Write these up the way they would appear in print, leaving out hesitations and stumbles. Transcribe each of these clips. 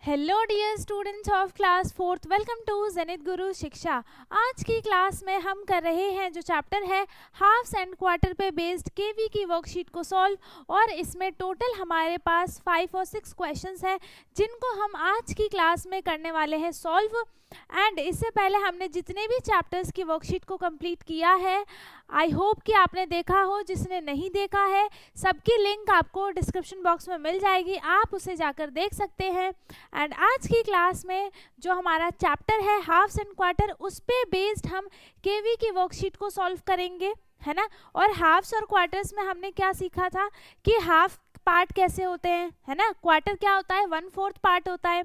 Hello dear students of class 4th, welcome to Zenith Guru Shiksha. आज की class में हम कर रहे हैं जो चैप्टर है हाफ्स एंड क्वार्टर पे बेस्ड केवी की वर्कशीट को सॉल्व। और इसमें टोटल हमारे पास 5 और 6 क्वेश्चंस हैं जिनको हम आज की क्लास में करने वाले हैं सॉल्व। एंड इससे पहले हमने जितने भी चैप्टर्स की वर्कशीट को कंप्लीट किया है, आई होप कि आपने देखा हो। जिसने नहीं देखा है सबकी लिंक आपको डिस्क्रिप्शन बॉक्स में मिल जाएगी, आप उसे जाकर देख सकते हैं। एंड आज की क्लास में जो हमारा चैप्टर है हाफ्स एंड क्वार्टर, उस पे बेस्ड हम केवी की वर्कशीट को सॉल्व करेंगे, है ना। और हाफ्स और क्वार्टर्स में हमने क्या सीखा था कि हाफ पार्ट कैसे होते हैं, है ना। क्वार्टर क्या होता है, 1/4 पार्ट होता है।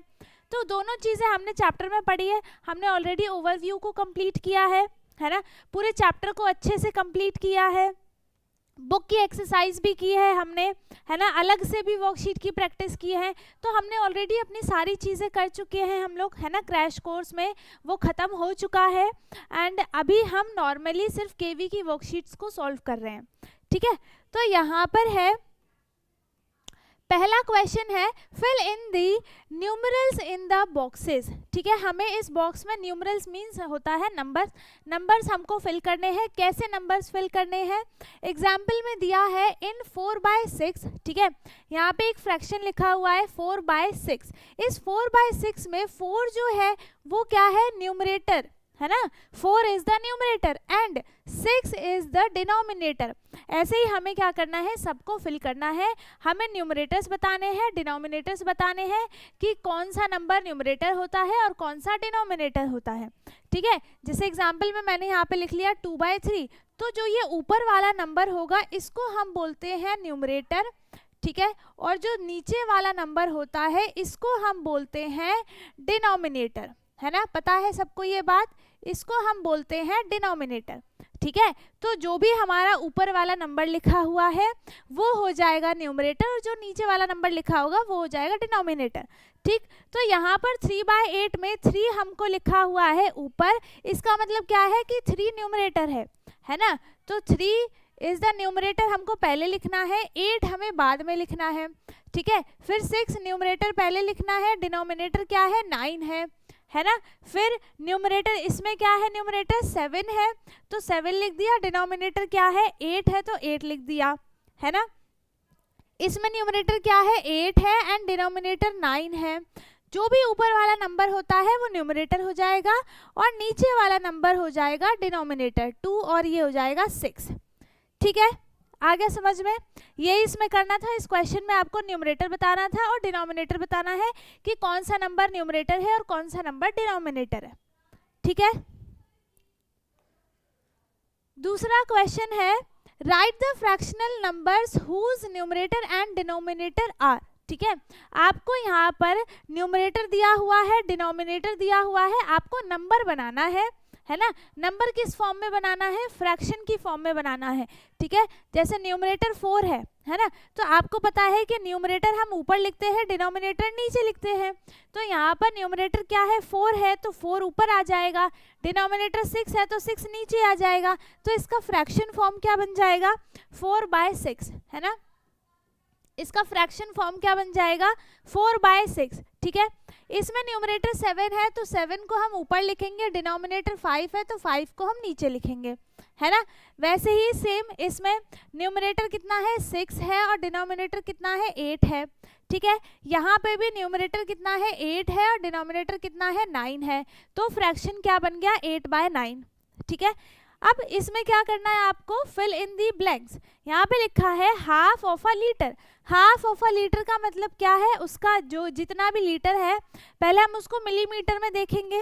तो दोनों चीज़ें हमने चैप्टर में पढ़ी है। हमने ऑलरेडी ओवरव्यू को कंप्लीट किया है ना। पूरे चैप्टर को अच्छे से कंप्लीट किया है, बुक की एक्सरसाइज भी की है हमने, है ना। अलग से भी वर्कशीट की प्रैक्टिस की है। तो हमने ऑलरेडी अपनी सारी चीज़ें कर चुके हैं हम लोग, है ना। क्रैश कोर्स में वो ख़त्म हो चुका है। एंड अभी हम नॉर्मली सिर्फ केवी की वर्कशीट्स को सॉल्व कर रहे हैं, ठीक है। तो यहाँ पर है पहला क्वेश्चन है fill in the numerals in the boxes, ठीक है। हमें इस बॉक्स में न्यूमरल्स मीन्स होता है नंबर्स हमको फिल करने हैं। कैसे नंबर्स फिल करने हैं, एग्जाम्पल में दिया है इन 4/6, ठीक है। यहाँ पे एक फ्रैक्शन लिखा हुआ है 4/6। इस 4/6 में 4 जो है वो क्या है, न्यूमरेटर, है ना। 4 is the numerator and 6 is the denominator. ऐसे ही हमें क्या करना है, सबको फिल करना है। हमें न्यूमरेटर्स बताने हैं, डिनोमिनेटर्स बताने हैं कि कौन सा नंबर न्यूमरेटर होता है और कौन सा डिनोमिनेटर होता है, ठीक है। जैसे एग्जांपल में मैंने यहाँ पे लिख लिया 2/3, तो जो ये ऊपर वाला नंबर होगा इसको हम बोलते हैं न्यूमरेटर, ठीक है। और जो नीचे वाला नंबर होता है इसको हम बोलते हैं डिनोमिनेटर, है ना। पता है सबको ये बात, इसको हम बोलते हैं डिनोमिनेटर, ठीक है। तो जो भी हमारा ऊपर वाला नंबर लिखा हुआ है वो हो जाएगा न्यूमरेटर और जो नीचे वाला नंबर लिखा होगा वो हो जाएगा डिनोमिनेटर, ठीक। तो यहाँ पर 3/8 में 3 हमको लिखा हुआ है ऊपर, इसका मतलब क्या है कि 3 न्यूमरेटर है ना। तो 3 इज द न्यूमरेटर हमको पहले लिखना है, 8 हमें बाद में लिखना है, ठीक है। फिर 6 न्यूमरेटर पहले लिखना है, डिनोमिनेटर क्या है 9 है ना। फिर न्यूमरेटर इसमें क्या है, न्यूमरेटर 7 है तो 7 लिख दिया, डिनोमिनेटर क्या है 8 है तो 8 लिख दिया, है ना। इसमें न्यूमरेटर क्या है 8 है एंड डिनोमिनेटर 9 है। जो भी ऊपर वाला नंबर होता है वो न्यूमरेटर हो जाएगा और नीचे वाला नंबर हो जाएगा डिनोमिनेटर 2 और ये हो जाएगा 6, ठीक है। आ गया समझ में, यही इसमें करना था। इस क्वेश्चन में आपको न्यूमरेटर बताना था और डिनोमिनेटर बताना है कि कौन सा नंबर न्यूमरेटर है और कौन सा नंबर डिनोमिनेटर है, ठीक है। दूसरा क्वेश्चन है write the fractional numbers whose numerator and denominator are, ठीक है। आपको यहाँ पर न्यूमरेटर दिया हुआ है, डिनोमिनेटर दिया हुआ है, आपको नंबर बनाना है ना। नंबर किस फॉर्म में बनाना है, फ्रैक्शन की फॉर्म में बनाना है, ठीक है। जैसे न्यूमरेटर 4 है ना। तो आपको पता है कि न्यूमरेटर हम ऊपर लिखते हैं, डिनोमिनेटर नीचे लिखते हैं। तो यहाँ पर न्यूमरेटर क्या है 4 है तो 4 ऊपर आ जाएगा, डिनोमिनेटर 6 है तो 6 नीचे आ जाएगा। तो इसका फ्रैक्शन फॉर्म क्या बन जाएगा 4/6, है ना। इसका फ्रैक्शन फॉर्म क्या बन जाएगा 4/6, ठीक है। इसमें न्यूमरेटर 7 है तो 7 को हम ऊपर लिखेंगे, डिनोमिनेटर 5 है तो 5 को हम नीचे लिखेंगे, है ना। वैसे ही सेम इसमें न्यूमरेटर कितना है 6 है और डिनोमिनेटर कितना है 8 है, ठीक है। यहाँ पे भी न्यूमरेटर कितना है 8 है और डिनोमिनेटर कितना है 9 है। तो फ्रैक्शन क्या बन गया 8/9, ठीक है। अब इसमें क्या करना है आपको, फिल इन दी ब्लैंक्स। यहाँ पे लिखा है half of a litre. Half of a litre का मतलब क्या है, उसका जो जितना भी लीटर है पहले हम उसको मिलीमीटर में देखेंगे,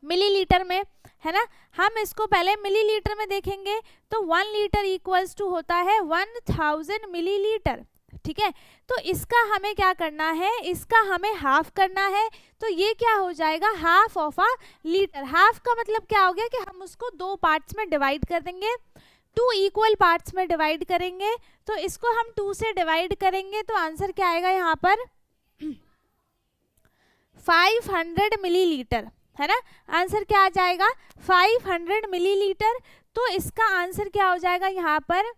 मिलीलीटर में, है ना। हम इसको पहले मिलीलीटर में देखेंगे तो 1 लीटर इक्वल्स टू होता है 1000 मिलीलीटर, ठीक है। तो इसका हमें क्या करना है, इसका हमें हाफ करना है। तो ये क्या हो जाएगा half of a litre. Half का मतलब क्या हो गया कि हम उसको 2 पार्ट्स में डिवाइड कर देंगे, 2 इक्वल पार्ट्स में डिवाइड करेंगे। तो इसको हम 2 से डिवाइड करेंगे तो आंसर क्या आएगा यहाँ पर 500 मिलीलीटर, है ना। आंसर क्या आ जाएगा 500 मिलीलीटर। तो इसका आंसर क्या हो जाएगा यहाँ पर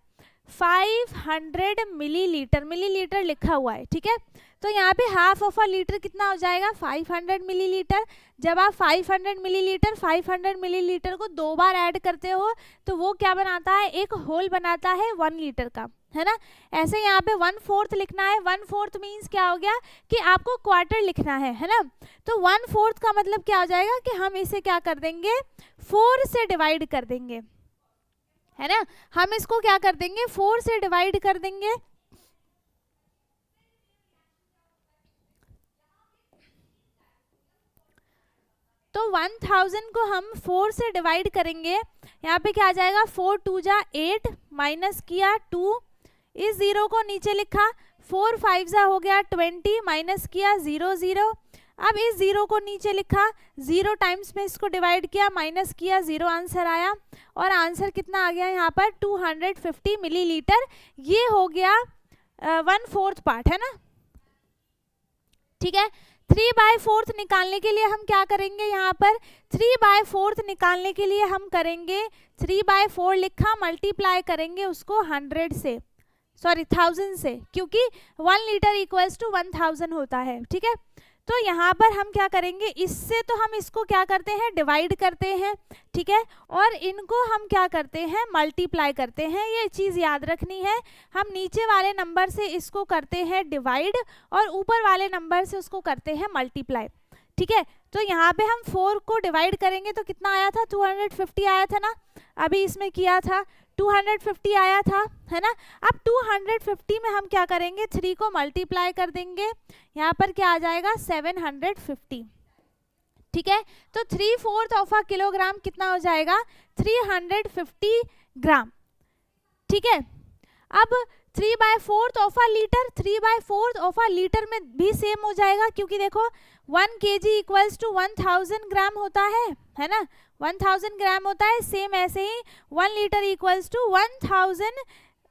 500 मिलीलीटर, मिलीलीटर लिखा हुआ है, ठीक है। तो यहाँ पे हाफ ऑफ अ लीटर कितना हो जाएगा 500 मिलीलीटर। जब आप 500 मिलीलीटर को 2 बार ऐड करते हो तो वो क्या बनाता है, एक होल बनाता है 1 लीटर का, है ना। ऐसे यहाँ पे 1/4 लिखना है। 1/4 मीन्स क्या हो गया कि आपको क्वार्टर लिखना है ना। तो 1/4 का मतलब क्या हो जाएगा कि हम इसे क्या कर देंगे, 4 से डिवाइड कर देंगे, है ना। हम इसको क्या कर देंगे, 4 से डिवाइड कर देंगे। तो 1000 को हम 4 से डिवाइड करेंगे, यहाँ पे क्या आ जाएगा 4 2 जा 8, माइनस किया 2, इस 0 को नीचे लिखा, 4 5 जा हो गया 20, माइनस किया 0 0। अब इस 0 को नीचे लिखा, 0 टाइम्स में इसको डिवाइड किया, माइनस किया 0, आंसर आया। और आंसर कितना आ गया यहाँ पर 250 मिलीलीटर। ये हो गया 1/4 पार्ट, है ना। ठीक है, 3/4 निकालने के लिए हम क्या करेंगे, यहाँ पर 3/4 निकालने के लिए हम करेंगे 3/4 लिखा, मल्टीप्लाई करेंगे उसको 100 से, सॉरी 1000 से, क्योंकि 1 लीटर इक्वल्स टू 1000 होता है। ठीक है, तो यहाँ पर हम क्या करेंगे, इससे तो हम इसको क्या करते हैं, डिवाइड करते हैं। ठीक है, और इनको हम क्या करते हैं, मल्टीप्लाई करते हैं। ये चीज़ याद रखनी है, हम नीचे वाले नंबर से इसको करते हैं डिवाइड और ऊपर वाले नंबर से उसको करते हैं मल्टीप्लाई। ठीक है, तो यहाँ पे हम 4 को डिवाइड करेंगे तो कितना आया था, 250 आया था ना। अभी इसमें किया था 250 आया था, है ना। अब 250 में हम क्या करेंगे, 3 को मल्टीप्लाई कर देंगे, यहाँ पर क्या आ जाएगा 750। ठीक है, तो 3/4 ऑफ अ किलोग्राम कितना हो जाएगा 350 ग्राम। ठीक है, अब 3/4 of a litre, 3/4 of a litre में भी सेम हो जाएगा, क्योंकि देखो 1 kg इक्वल्स टू 1000 ग्राम होता है ना, 1000 ग्राम होता है। सेम ऐसे ही 1 लीटर इक्वल्स टू 1000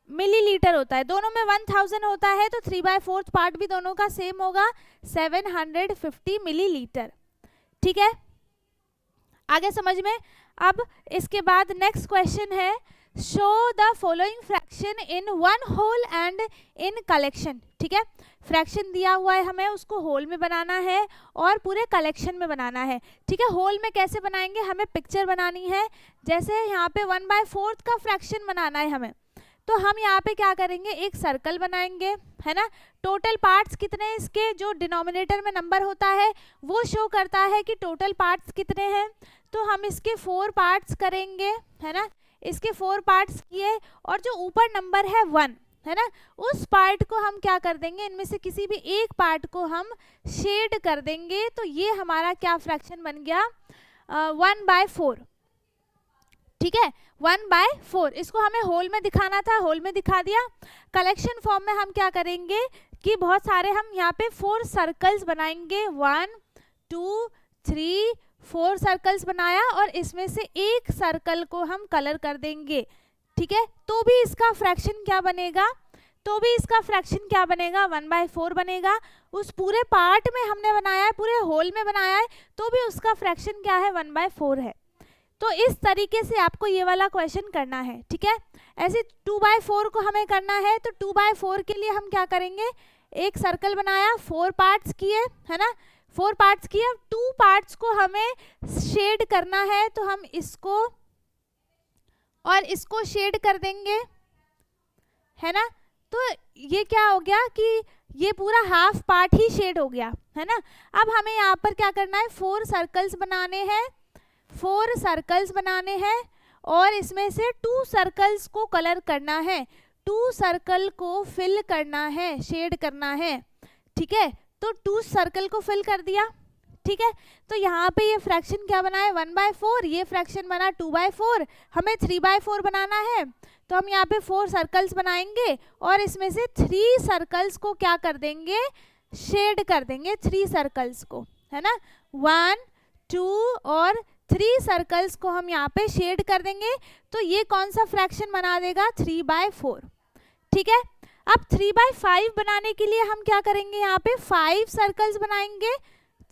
मिलीलीटर होता है, दोनों में 1000 होता है, तो 3/4 पार्ट भी दोनों का सेम होगा 750 मिलीलीटर। ठीक है, आगे समझ में। अब इसके बाद नेक्स्ट क्वेश्चन है, show the following fraction in 1 whole and in collection. ठीक है, फ्रैक्शन दिया हुआ है, हमें उसको होल में बनाना है और पूरे कलेक्शन में बनाना है। ठीक है, होल में कैसे बनाएंगे, हमें पिक्चर बनानी है। जैसे यहाँ पे 1/4 का फ्रैक्शन बनाना है हमें, तो हम यहाँ पे क्या करेंगे, एक सर्कल बनाएंगे, है ना। टोटल पार्ट्स कितने इसके, जो डिनोमिनेटर में नंबर होता है वो शो करता है कि टोटल पार्ट्स कितने हैं। तो हम इसके 4 पार्ट्स करेंगे, है ना। इसके 4 पार्ट्स किए और जो ऊपर नंबर है 1, है ना, उस पार्ट को हम क्या कर देंगे, इनमें से किसी भी एक पार्ट को हम शेड कर देंगे। तो ये हमारा क्या फ्रैक्शन बन गया 1/4। ठीक है, 1/4। इसको हमें होल में दिखाना था, होल में दिखा दिया। कलेक्शन फॉर्म में हम क्या करेंगे कि बहुत सारे हम यहाँ पे 4 सर्कल्स बनाएंगे, 1 2 3 4 सर्कल्स बनाया और इसमें से एक सर्कल को हम कलर कर देंगे। ठीक है, तो भी इसका फ्रैक्शन क्या बनेगा, 1/4 बनेगा। उस पूरे पार्ट में हमने बनाया है, पूरे होल में बनाया है, तो भी उसका फ्रैक्शन क्या है 1/4 है। तो इस तरीके से आपको ये वाला क्वेश्चन करना है। ठीक है, ऐसे 2/4 को हमें करना है, तो 2/4 के लिए हम क्या करेंगे, एक सर्कल बनाया, 4 पार्ट्स किए, है ना, 4 पार्ट्स किए, 2 पार्ट्स को हमें शेड करना है, तो हम इसको और इसको शेड कर देंगे, है ना। तो ये क्या हो गया कि ये पूरा हाफ पार्ट ही शेड हो गया, है ना। अब हमें यहाँ पर क्या करना है, 4 सर्कल्स बनाने हैं, 4 सर्कल्स बनाने हैं और इसमें से 2 सर्कल्स को कलर करना है, 2 सर्कल को फिल करना है, शेड करना है। ठीक है, तो 2 सर्कल को फिल कर दिया। ठीक है, तो यहाँ पे ये फ्रैक्शन क्या बना है 1/4, ये फ्रैक्शन बना 2/4, हमें 3/4 बनाना है। तो हम यहाँ पे 4 सर्कल्स बनाएंगे और इसमें से 3 सर्कल्स को क्या कर देंगे, शेड कर देंगे, 3 सर्कल्स को, है ना, 1 2 और 3 सर्कल्स को हम यहाँ पे शेड कर देंगे। तो ये कौन सा फ्रैक्शन बना देगा 3/4। ठीक है, अब 3/5 बनाने के लिए हम क्या करेंगे, यहाँ पे 5 सर्कल्स बनाएंगे,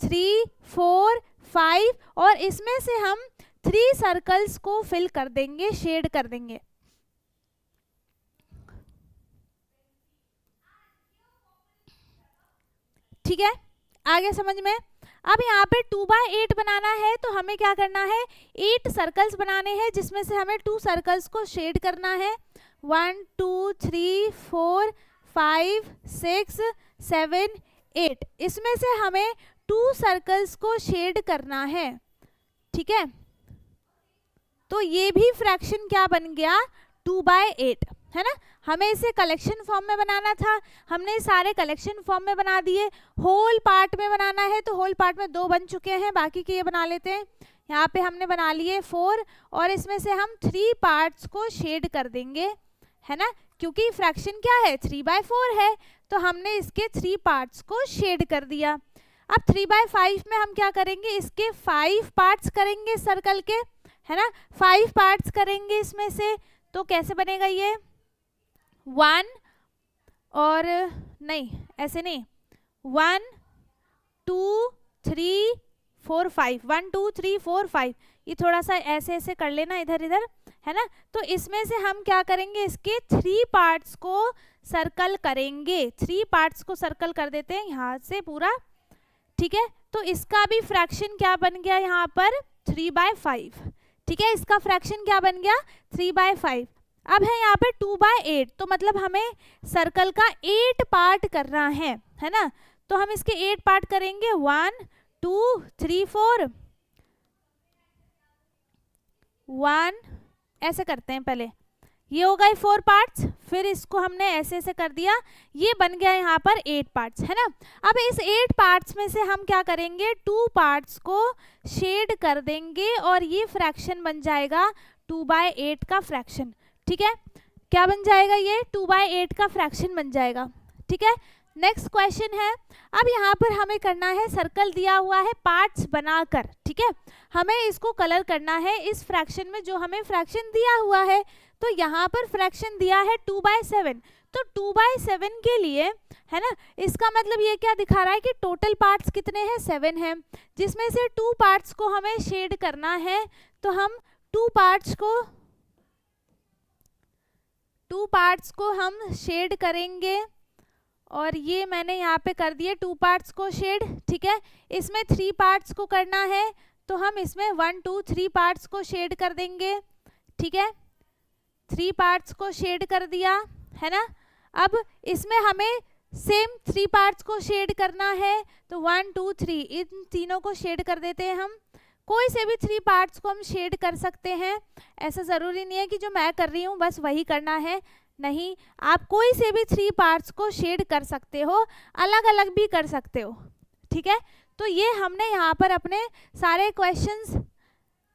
3 4 5 और इसमें से हम 3 सर्कल्स को फिल कर देंगे, शेड कर देंगे। ठीक है, आगे समझ में। अब यहाँ पे 2/8 बनाना है तो हमें क्या करना है, 8 सर्कल्स बनाने हैं जिसमें से हमें 2 सर्कल्स को शेड करना है। 1 2 3 4 5 6 7 8, इसमें से हमें 2 सर्कल्स को शेड करना है। ठीक है, तो ये भी फ्रैक्शन क्या बन गया, 2/8 है ना। हमें इसे कलेक्शन फॉर्म में बनाना था, हमने सारे कलेक्शन फॉर्म में बना दिए। होल पार्ट में बनाना है तो होल पार्ट में 2 बन चुके हैं, बाकी के ये बना लेते हैं। यहाँ पे हमने बना लिए 4 और इसमें से हम 3 पार्ट्स को शेड कर देंगे, है ना, क्योंकि फ्रैक्शन क्या है, 3/4 है, तो हमने इसके 3 पार्ट्स को शेड कर दिया। अब 3/5 में हम क्या करेंगे, इसके 5 पार्ट्स करेंगे सर्कल के, है ना, 5 पार्ट्स करेंगे इसमें से। तो कैसे बनेगा ये, 1 और नहीं ऐसे नहीं, 1 2 3 4 5, 1 2 3 4 5, ये थोड़ा सा ऐसे ऐसे कर लेना इधर इधर, है ना। तो इसमें से हम क्या करेंगे, इसके 3 पार्ट्स को सर्कल करेंगे, 3 पार्ट्स को सर्कल कर देते हैं यहाँ से पूरा। ठीक है, तो इसका भी फ्रैक्शन क्या बन गया यहाँ पर, 3/5। ठीक है, इसका फ्रैक्शन क्या बन गया, 3/5। अब है यहाँ पे 2/8, तो मतलब हमें सर्कल का 8 पार्ट करना है ना। तो हम इसके 8 पार्ट करेंगे, 1 2 3 4, 1 ऐसे करते हैं पहले, ये हो गए 4 पार्ट्स, फिर इसको हमने ऐसे ऐसे कर दिया, ये बन गया यहाँ पर 8 पार्ट्स, है ना। अब इस 8 पार्ट्स में से हम क्या करेंगे, 2 पार्ट्स को शेड कर देंगे और ये फ्रैक्शन बन जाएगा 2/8 का फ्रैक्शन। ठीक है, क्या बन जाएगा, ये 2/8 का फ्रैक्शन बन जाएगा। ठीक है, नेक्स्ट क्वेश्चन है। अब यहाँ पर हमें करना है, सर्कल दिया हुआ है पार्ट्स बनाकर, ठीक है, हमें इसको कलर करना है इस फ्रैक्शन में, जो हमें फ्रैक्शन दिया हुआ है। तो यहाँ पर फ्रैक्शन दिया है 2/7, तो 2/7 के लिए, है ना, इसका मतलब ये क्या दिखा रहा है कि टोटल पार्ट्स कितने हैं, 7 हैं, जिसमें से 2 पार्ट्स को हमें शेड करना है। तो हम 2 पार्ट्स को हम शेड करेंगे और ये मैंने यहाँ पे कर दिए 2 पार्ट्स को शेड। ठीक है, इसमें 3 पार्ट्स को करना है तो हम इसमें 1 2 3 पार्ट्स को शेड कर देंगे। ठीक है, 3 पार्ट्स को शेड कर दिया, है ना। अब इसमें हमें सेम 3 पार्ट्स को शेड करना है, तो 1 2 3 इन तीनों को शेड कर देते हैं हम। कोई से भी 3 पार्ट्स को हम शेड कर सकते हैं, ऐसा ज़रूरी नहीं है कि जो मैं कर रही हूँ बस वही करना है, नहीं, आप कोई से भी 3 पार्ट्स को शेड कर सकते हो, अलग अलग भी कर सकते हो। ठीक है, तो ये हमने यहाँ पर अपने सारे क्वेश्चंस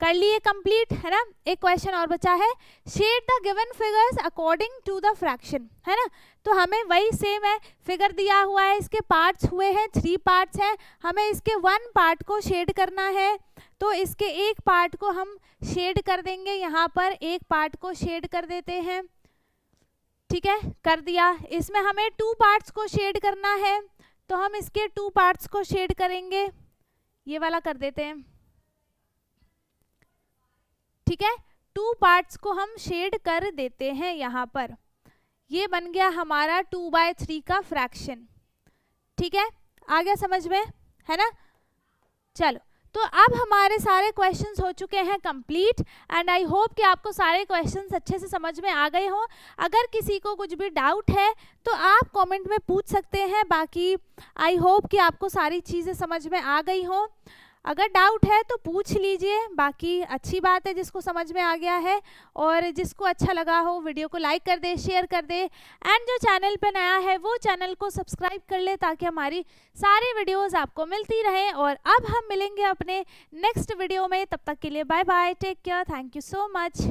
कर लिए कंप्लीट, है ना। एक क्वेश्चन और बचा है, shade the given figures according to the fraction, है ना। तो हमें वही सेम है, फिगर दिया हुआ है, इसके पार्ट्स हुए हैं, 3 पार्ट्स हैं, हमें इसके 1 पार्ट को शेड करना है, तो इसके 1 पार्ट को हम शेड कर देंगे, यहाँ पर 1 पार्ट को शेड कर देते हैं। ठीक है, कर दिया। इसमें हमें 2 पार्ट्स को शेड करना है, तो हम इसके 2 पार्ट्स को शेड करेंगे, ये वाला कर देते हैं। ठीक है, 2 पार्ट्स को हम शेड कर देते हैं यहाँ पर, ये बन गया हमारा 2/3 का फ्रैक्शन। ठीक है, आ गया समझ में, है ना। चलो, तो अब हमारे सारे क्वेश्चंस हो चुके हैं कंप्लीट एंड आई होप कि आपको सारे क्वेश्चंस अच्छे से समझ में आ गए हों। अगर किसी को कुछ भी डाउट है तो आप कमेंट में पूछ सकते हैं, बाकी आई होप कि आपको सारी चीज़ें समझ में आ गई हों। अगर डाउट है तो पूछ लीजिए, बाकी अच्छी बात है जिसको समझ में आ गया है, और जिसको अच्छा लगा हो वीडियो को लाइक कर दे, शेयर कर दे, एंड जो चैनल पे नया है वो चैनल को सब्सक्राइब कर ले ताकि हमारी सारी वीडियोस आपको मिलती रहें। और अब हम मिलेंगे अपने नेक्स्ट वीडियो में, तब तक के लिए bye bye, take care, thank you so much.